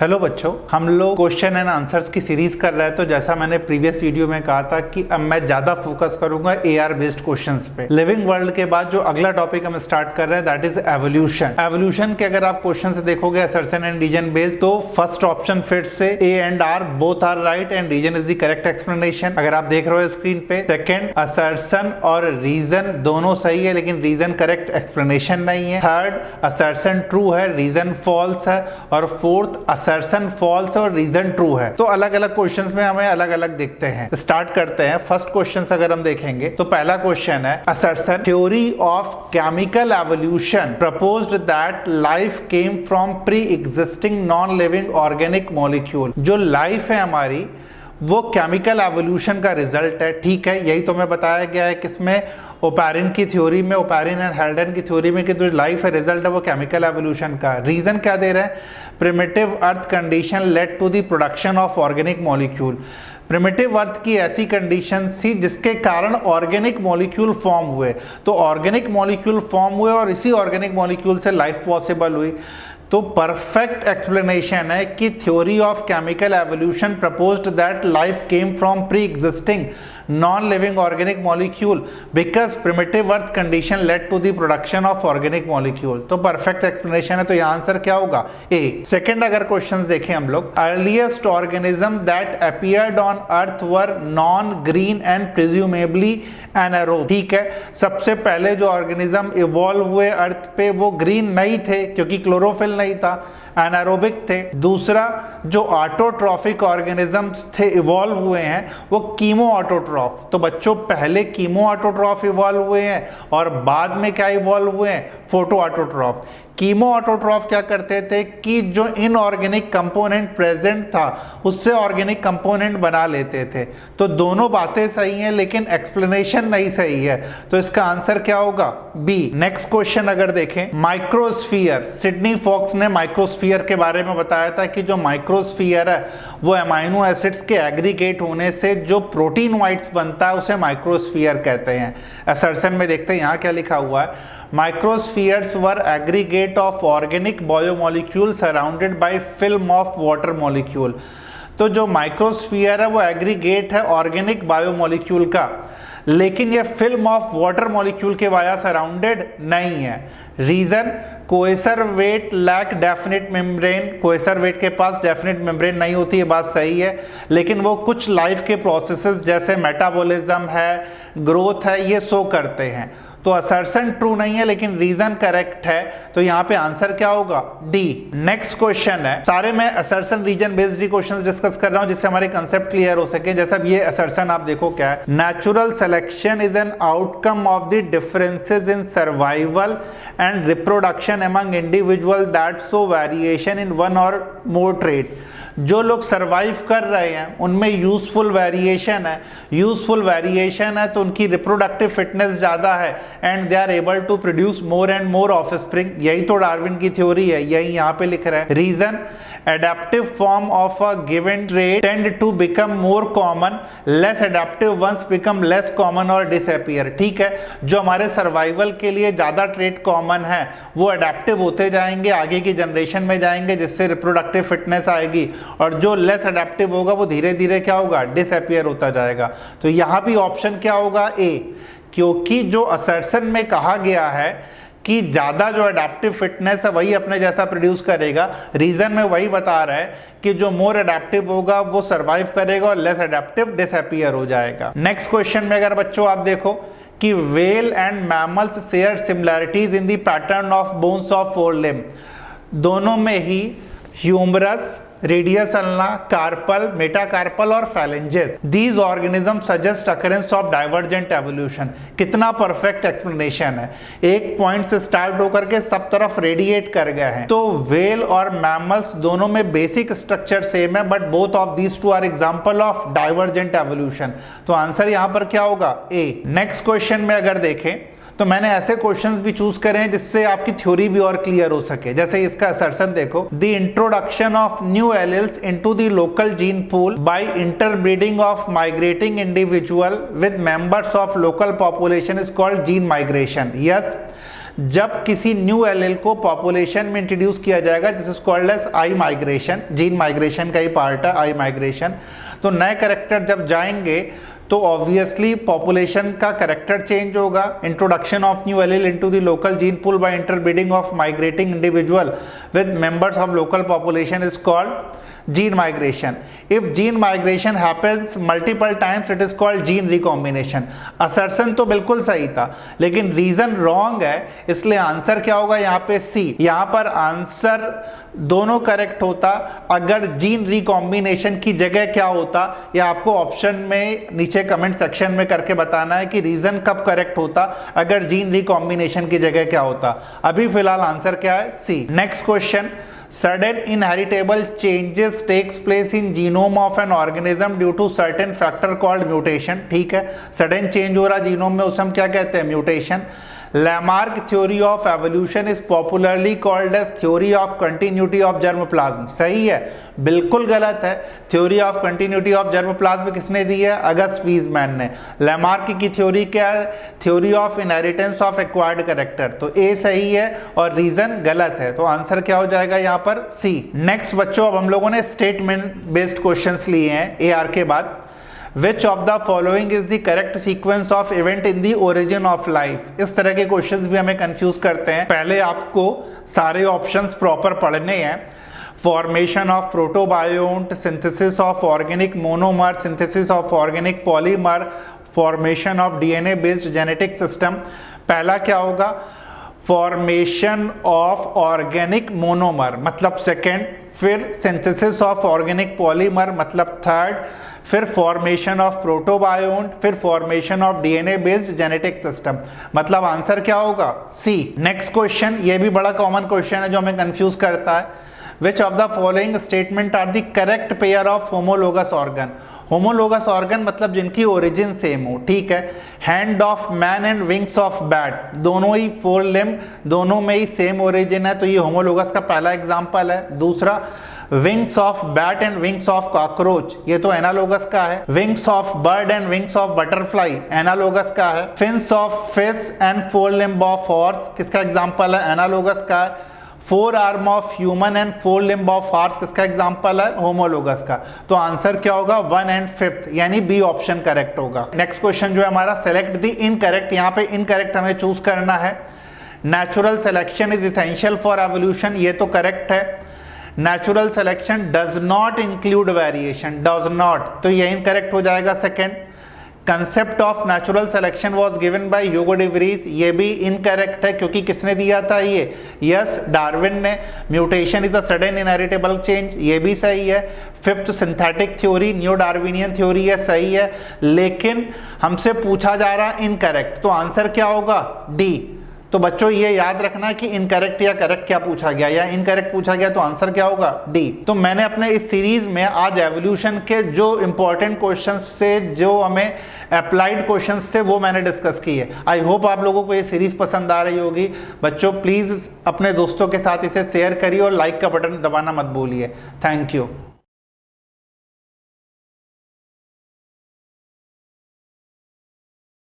Hello बच्चों, हम लोग क्वेश्चन एंड आंसर्स की सीरीज कर रहे हैं। तो जैसा मैंने प्रीवियस वीडियो में कहा था कि अब मैं ज्यादा फोकस करूंगा एआर बेस्ड क्वेश्चंस पे। लिविंग वर्ल्ड के बाद जो अगला टॉपिक हम स्टार्ट कर रहे हैं दैट इज एवोल्यूशन। एवोल्यूशन के अगर आप क्वेश्चन से देखोगे असर्शन एंड रीजन बेस्ड, तो फर्स्ट ऑप्शन फिर से A and R both are right and reason is the correct explanation. अगर आप देख रहे हो स्क्रीन पे, सेकेंड असर्शन और रीजन दोनों सही है लेकिन रीजन करेक्ट एक्सप्लेनेशन नहीं है। थर्ड असर्शन ट्रू है, रीजन फॉल्स है। और फोर्थ असर्शन फॉल्स और रीजन ट्रू है। तो अलग अलग क्वेश्चंस में हमें अलग अलग देखते हैं। स्टार्ट करते हैं। फर्स्ट क्वेश्चन अगर हम देखेंगे तो पहला क्वेश्चन है assertion theory of chemical evolution proposed that life came from pre existing non living organic molecule. जो लाइफ है हमारी वो केमिकल एवोल्यूशन का रिजल्ट है। ठीक है, यही तो मैं बताया गया है किसमें, ओपैरिन की थ्योरी में, ओपैरिन एंड हेल्डन की थ्योरी में कि जो लाइफ है रिजल्ट है वो केमिकल एवोल्यूशन का। रीजन क्या दे रहे हैं, primitive earth condition led to the production of organic molecule. Primitive earth की ऐसी कंडीशन थी जिसके कारण ऑर्गेनिक मॉलिक्यूल फॉर्म हुए। तो ऑर्गेनिक मॉलिक्यूल फॉर्म हुए और इसी ऑर्गेनिक मॉलिक्यूल से लाइफ पॉसिबल हुई। तो परफेक्ट एक्सप्लेनेशन है कि theory of chemical evolution proposed that life came from pre existing non living organic molecule because primitive earth condition led to the production of organic molecule. तो perfect explanation है। तो यह answer क्या होगा, ए। Second अगर question देखें हम लोग, earliest organism that appeared on earth were non green and presumably anaerobe. ठीक है, सबसे पहले जो ऑर्गेनिज्म इवॉल्व हुए अर्थ पे वो ग्रीन नहीं थे क्योंकि क्लोरोफिल नहीं था, एनारोबिक थे। दूसरा जो ऑटोट्रॉफिक ऑर्गेनिजम्स थे इवॉल्व हुए हैं वो कीमो ऑटोट्रॉफ। तो बच्चों पहले कीमो ऑटोट्रॉफ इवॉल्व हुए हैं और बाद में क्या इवॉल्व हुए हैं, फोटो ऑटोट्रॉफ। कीमो ऑटोट्रॉफ क्या करते थे कि जो इनऑर्गेनिक कंपोनेंट प्रेजेंट था उससे ऑर्गेनिक कंपोनेंट बना लेते थे। तो दोनों बातें सही हैं लेकिन एक्सप्लेनेशन नहीं सही है। तो इसका आंसर क्या होगा, बी। नेक्स्ट क्वेश्चन अगर देखें, माइक्रोस्फीयर। सिडनी फॉक्स ने माइक्रोस्फीयर के बारे में बताया था कि जो माइक्रोस्फीयर है वो अमाइनो एसिड्स के एग्रीगेट होने से जो प्रोटीन वाइट्स बनता है उसे माइक्रोस्फीयर कहते हैं। असर्शन में देखते हैं यहाँ क्या लिखा हुआ है, Microspheres were aggregate of organic biomolecules surrounded by film of water molecule। तो जो माइक्रोस्फीयर है वो एग्रीगेट है ऑर्गेनिक बायोमोलिक्यूल का, लेकिन ये फिल्म ऑफ वाटर मॉलिक्यूल के वाया सराउंडेड नहीं है। Reason, coacervate lack definite membrane. Coacervate के पास डेफिनेट मेम्ब्रेन नहीं होती, ये बात सही है, लेकिन वो कुछ लाइफ के प्रोसेसेस जैसे मेटाबॉलिज्म है, ग्रोथ है, ये शो करते हैं। तो असर्शन ट्रू नहीं है लेकिन रीजन करेक्ट है। तो यहाँ पे आंसर क्या होगा, डी। नेक्स्ट क्वेश्चन है, सारे मैं assertion reason based questions discuss कर रहा हूँ जिससे हमारे कंसेप्ट क्लियर हो सके। जैसा ये असर्शन आप देखो क्या है, natural selection is an outcome of the differences in survival and reproduction among individual that show variation in one और मोर ट्रेट। जो लोग सरवाइव कर रहे हैं उनमें यूजफुल वेरिएशन है, यूजफुल वेरिएशन है तो उनकी रिप्रोडक्टिव फिटनेस ज़्यादा है and they are able to produce more and more offspring. यही तो डार्विन की थ्योरी है, यही यहाँ पे लिख रहा है। Reason, adaptive form of a given trait tend to become more common, less adaptive ones become less common or disappear। ठीक है, जो हमारे सर्वाइवल के लिए ज़्यादा ट्रेट कॉमन है वो अडेप्टिव होते जाएंगे, आगे की जनरेशन में जाएंगे जिससे रिप्रोडक्टिव फिटनेस आएगी, और जो लेस अडेप्टिव होगा वो धीरे धीरे क्या होगा, डिसअपियर होता जाएगा। तो यहाँ भी ऑप्शन क्या होगा, ए, क्योंकि जो असर्शन में कहा गया है कि ज़्यादा जो अडेप्टिव फिटनेस है वही अपने जैसा प्रोड्यूस करेगा, रीजन में वही बता रहा है कि जो मोर अडेप्टिव होगा वो सरवाइव करेगा और लेस अडेप्टिव डिसअपियर हो जाएगा। नेक्स्ट क्वेश्चन में अगर बच्चों आप देखो कि whale and mammals share similarities in the pattern of bones of fore limb. दोनों में ही humerus, radius ulna, carpal, metacarpal और phalanges, these organism suggest occurrence of divergent evolution. कितना परफेक्ट एक्सप्लेनेशन है, एक पॉइंट से स्टार्ट होकर के सब तरफ रेडिएट कर गए हैं। तो व्हेल और मैमल्स दोनों में बेसिक स्ट्रक्चर सेम है but both of these two are example of divergent evolution. तो आंसर यहां पर क्या होगा, ए। नेक्स्ट क्वेश्चन में अगर देखें तो मैंने ऐसे क्वेश्चंस भी चूज करे हैं जिससे आपकी थ्योरी भी और क्लियर हो सके। जैसे इसका असर्शन देखो, the introduction of new alleles into the local gene pool by interbreeding of migrating individual with members of local population is called gene migration. Yes, जब किसी न्यू एलील को पॉपुलेशन में इंट्रोड्यूस किया जाएगा, this is called as I migration, gene migration का ही part है आई migration. तो नए कैरेक्टर जब जाएंगे तो ऑब्वियसली पॉपुलेशन का कैरेक्टर चेंज होगा। Introduction of new allele into the local gene pool by interbreeding of migrating individual with members of local population is called gene migration. If gene migration happens multiple times, it is called gene recombination. assertion तो बिल्कुल सही था, लेकिन reason wrong है, इसलिए answer क्या होगा यहाँ पे सी। यहाँ पर आंसर दोनों करेक्ट होता अगर जीन रिकॉम्बिनेशन की जगह क्या होता, या आपको ऑप्शन में नीचे कमेंट सेक्शन में करके बताना है कि रीजन कब करेक्ट होता अगर जीन रिकॉम्बिनेशन की जगह क्या होता। अभी फिलहाल आंसर क्या है, C. Next question, sudden inheritable changes takes place in genome of an organism due to certain factor called mutation। ठीक है, sudden change हो रहा जीनोम में, उसे हम क्या कहते हैं, mutation. Lamarck theory of evolution is popularly called as theory of continuity of germplasm। सही है, बिल्कुल गलत है। थ्योरी ऑफ कंटिन्यूटी ऑफ जर्मोप्लाज्म किसने दी है, अगस्ट वीजमैन ने। लैमार्क की थ्योरी क्या है, theory of inheritance of acquired character. तो ए सही है और रीजन गलत है, तो आंसर क्या हो जाएगा यहाँ पर, सी। नेक्स्ट बच्चों, अब हम लोगों ने स्टेटमेंट बेस्ड क्वेश्चंस लिए हैं ए आर के बाद। Which of the following is the correct sequence of event in the origin of life। इस तरह के क्वेश्चंस भी हमें कंफ्यूज करते हैं। पहले आपको सारे ऑप्शंस प्रॉपर पढ़ने हैं। Formation of protobiont, synthesis of organic monomer, synthesis of organic polymer, formation of DNA based genetic system. पहला क्या होगा, फॉर्मेशन ऑफ ऑर्गेनिक मोनोमर मतलब सेकेंड, फिर सिंथेसिस ऑफ ऑर्गेनिक पॉलीमर मतलब थर्ड, फिर फॉर्मेशन ऑफ प्रोटोबायोन्ट, फिर formation of DNA based genetic system. मतलब answer क्या होगा, सी। नेक्स्ट क्वेश्चन, ये भी बड़ा कॉमन क्वेश्चन है जो हमें कंफ्यूज करता है। Which of the following statement are the correct pair of homologous organ. Homologous organ मतलब जिनकी ओरिजिन सेम हो, ठीक है। Hand of man and wings of bat, दोनों ही फोर लिम्ब, दोनों में ही सेम ओरिजिन है, तो ये होमोलोगस का पहला एग्जाम्पल है। दूसरा, wings of bat and wings of cockroach, ये तो एनालोगस का है। Wings of bird and wings of butterfly analogous का है। Fins of fish and four limb of horse किसका एग्जाम्पल है, एनालोगस का है। Four arm of human and four limb of horse किसका एग्जाम्पल है, होमोलोगस का। तो आंसर क्या होगा, 1 एंड 5 यानी बी ऑप्शन करेक्ट होगा। नेक्स्ट क्वेश्चन जो है हमारा, सेलेक्ट द इनकरेक्ट। यहाँ पे इनकरेक्ट हमें चूज करना है। Natural selection is essential for evolution, ये तो करेक्ट है। Natural selection does not include variation, does not, तो ये इनकरेक्ट हो जाएगा second. Concept of natural selection was given by Hugo day Vries, ये भी इनकरेक्ट है क्योंकि किसने दिया था ये, यस डार्विन ने। Mutation is a sudden inheritable change, ये भी सही है। Fifth, synthetic theory new Darwinian theory है, सही है, लेकिन हमसे पूछा जा रहा है इनकरेक्ट, तो आंसर क्या होगा, डी। तो बच्चों ये याद रखना कि इनकरेक्ट या करेक्ट क्या पूछा गया, या इनकरेक्ट पूछा गया तो आंसर क्या होगा, डी। तो मैंने अपने इस सीरीज में आज एवोल्यूशन के जो इंपॉर्टेंट क्वेश्चंस थे, जो हमें अप्लाइड क्वेश्चंस थे, वो मैंने डिस्कस किए। आई होप आप लोगों को ये सीरीज पसंद आ रही होगी। बच्चों प्लीज़ अपने दोस्तों के साथ इसे शेयर करिए और लाइक का बटन दबाना मत भूलिए। Thank you.